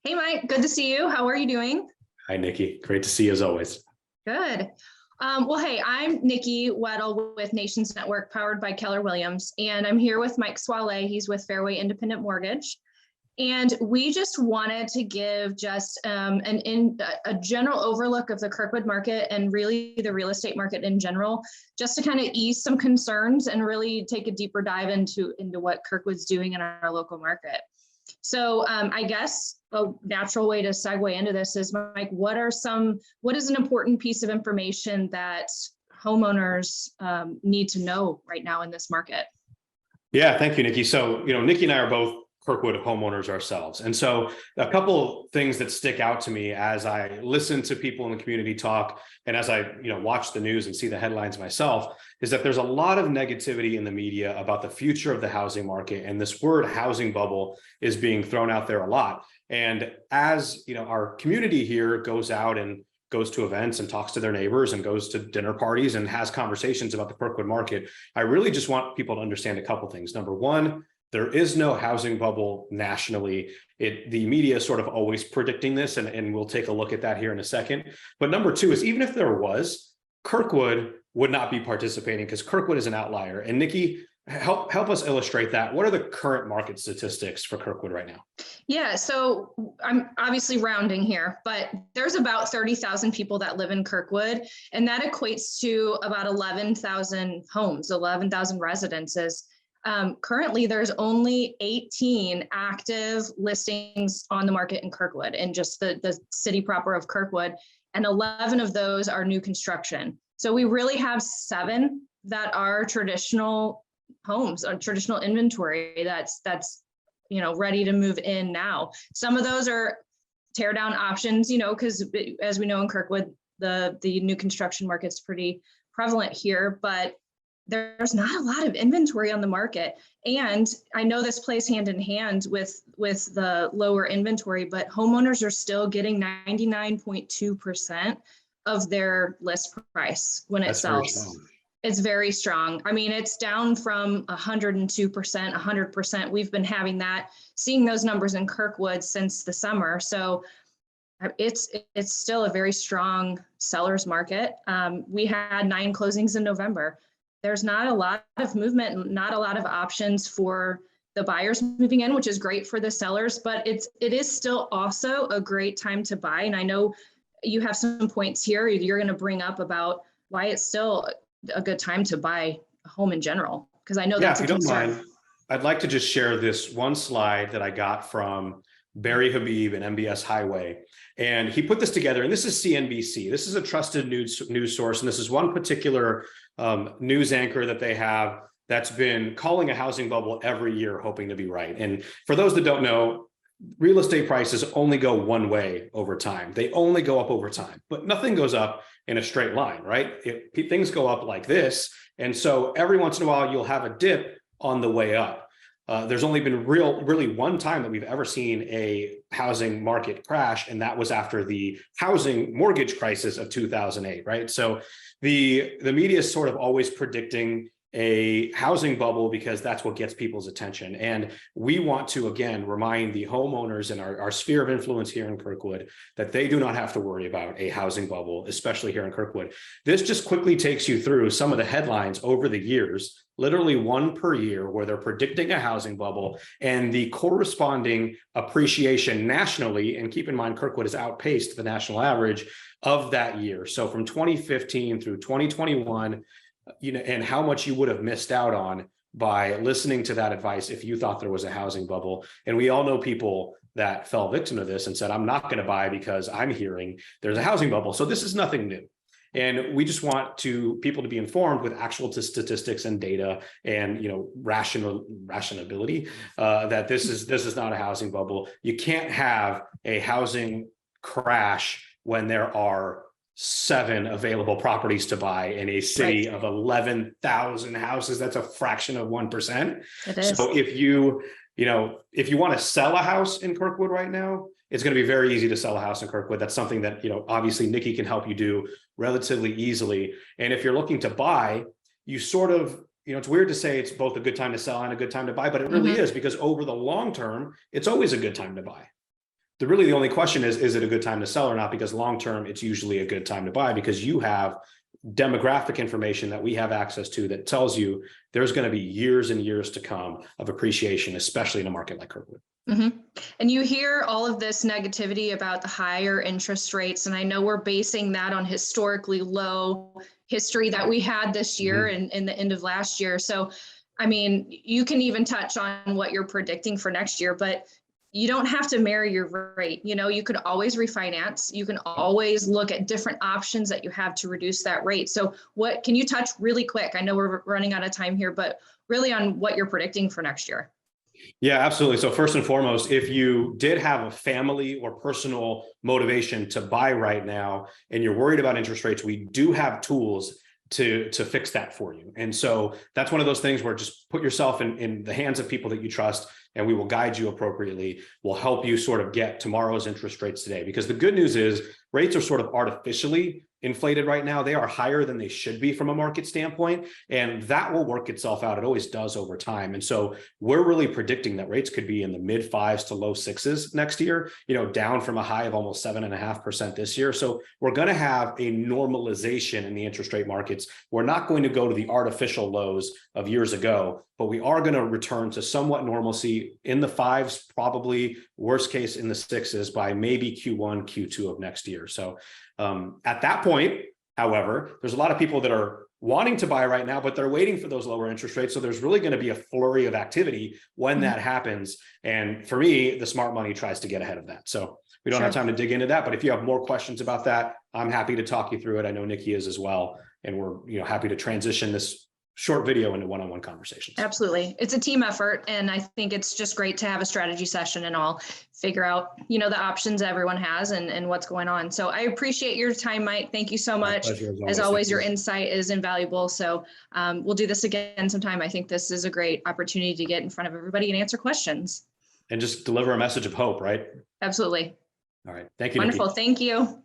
Hey, Mike, good to see you. How are you doing? Hi, Nikki. Great to see you as always. Good. Well, hey, I'm Nikki Weddle with Nations Network, powered by Keller Williams, and I'm here with Mike Swale. He's with Fairway Independent Mortgage. And we just wanted to give just a general overlook of the Kirkwood market and really the real estate market in general, just to kind of ease some concerns and really take a deeper dive into what Kirkwood's doing in our local market. So I guess a natural way to segue into this is, Mike, what is an important piece of information that homeowners need to know right now in this market? Yeah, thank you, Nikki. So, Nikki and I are both Kirkwood homeowners ourselves. And so a couple things that stick out to me as I listen to people in the community talk and as I, watch the news and see the headlines myself is that there's a lot of negativity in the media about the future of the housing market. And this word housing bubble is being thrown out there a lot. And as, our community here goes out and goes to events and talks to their neighbors and goes to dinner parties and has conversations about the Kirkwood market, I really just want people to understand a couple things. Number one, there is no housing bubble nationally. The media is sort of always predicting this, and we'll take a look at that here in a second. But number two is, even if there was, Kirkwood would not be participating because Kirkwood is an outlier. And Nikki, help us illustrate that. What are the current market statistics for Kirkwood right now? Yeah, so I'm obviously rounding here, but there's about 30,000 people that live in Kirkwood, and that equates to about 11,000 homes, 11,000 residences. Currently, there's only 18 active listings on the market in Kirkwood, in just the city proper of Kirkwood, and 11 of those are new construction. So we really have 7 that are traditional homes, or traditional inventory that's ready to move in now. Some of those are tear down options, because as we know in Kirkwood, the new construction market's pretty prevalent here, but there's not a lot of inventory on the market. And I know this plays hand in hand with the lower inventory, but homeowners are still getting 99.2% of their list price when it sells. It's very strong. I mean, it's down from 102%, 100%. We've been seeing those numbers in Kirkwood since the summer. So it's still a very strong seller's market. We had 9 closings in November. There's not a lot of movement, not a lot of options for the buyers moving in, which is great for the sellers, but it is still also a great time to buy. And I know you have some points here you're going to bring up about why it's still a good time to buy a home in general, because I know that's a concern. If you don't mind, I'd like to just share this one slide that I got from Barry Habib and MBS Highway. And he put this together, and this is CNBC. This is a trusted news source. And this is one particular news anchor that they have that's been calling a housing bubble every year, hoping to be right. And for those that don't know, real estate prices only go one way over time. They only go up over time, but nothing goes up in a straight line, right? Things go up like this. And so every once in a while, you'll have a dip on the way up. There's only been really one time that we've ever seen a housing market crash, and that was after the housing mortgage crisis of 2008, right? So the media is sort of always predicting a housing bubble because that's what gets people's attention. And we want to, again, remind the homeowners in our sphere of influence here in Kirkwood that they do not have to worry about a housing bubble, especially here in Kirkwood. This just quickly takes you through some of the headlines over the years, literally one per year, where they're predicting a housing bubble and the corresponding appreciation nationally. And keep in mind, Kirkwood has outpaced the national average of that year. So from 2015 through 2021, and how much you would have missed out on by listening to that advice if you thought there was a housing bubble. And we all know people that fell victim to this and said, I'm not going to buy because I'm hearing there's a housing bubble. So this is nothing new. And we just want people to be informed with actual statistics and data and rationality that this is not a housing bubble. You can't have a housing crash when there are 7 available properties to buy in a city of 11,000 houses. That's a fraction of 1%. It is. So if you want to sell a house in Kirkwood right now, it's going to be very easy to sell a house in Kirkwood. That's something that, obviously Nikki can help you do relatively easily. And if you're looking to buy, you sort of, it's weird to say it's both a good time to sell and a good time to buy, but it really is, because over the long term, it's always a good time to buy. really the only question is it a good time to sell or not? Because long-term, it's usually a good time to buy because you have demographic information that we have access to that tells you there's going to be years and years to come of appreciation, especially in a market like Kirkwood. Mm-hmm. And you hear all of this negativity about the higher interest rates. And I know we're basing that on historically low history that we had this year and in the end of last year. So, I mean, you can even touch on what you're predicting for next year, but you don't have to marry your rate. You know, you could always refinance. You can always look at different options that you have to reduce that rate. So what can you touch really quick? I know we're running out of time here, but really on what you're predicting for next year. Yeah, absolutely. So first and foremost, if you did have a family or personal motivation to buy right now, and you're worried about interest rates, we do have tools to fix that for you. And so that's one of those things where just put yourself in the hands of people that you trust, and we will guide you appropriately. We'll help you sort of get tomorrow's interest rates today, because the good news is rates are sort of artificially inflated right now. They are higher than they should be from a market standpoint, and that will work itself out. It always does over time. And so we're really predicting that rates could be in the mid 5s to low 6s next year, you know, down from a high of almost 7.5% this year. So we're going to have a normalization in the interest rate markets. We're not going to go to the artificial lows of years ago, but we are going to return to somewhat normalcy in the 5s, probably worst case in the 6s by maybe Q1, Q2 of next year. So at that point, however, there's a lot of people that are wanting to buy right now, but they're waiting for those lower interest rates. So there's really going to be a flurry of activity when that happens. And for me, the smart money tries to get ahead of that. So we don't have time to dig into that, but if you have more questions about that, I'm happy to talk you through it. I know Nikki is as well. And we're happy to transition this short video into one-on-one conversations. Absolutely. It's a team effort. And I think it's just great to have a strategy session and all figure out, the options everyone has and what's going on. So I appreciate your time, Mike. Thank you so much. As always, your insight is invaluable. So we'll do this again sometime. I think this is a great opportunity to get in front of everybody and answer questions. And just deliver a message of hope, right? Absolutely. All right. Thank you, Wonderful. Nikki. Thank you.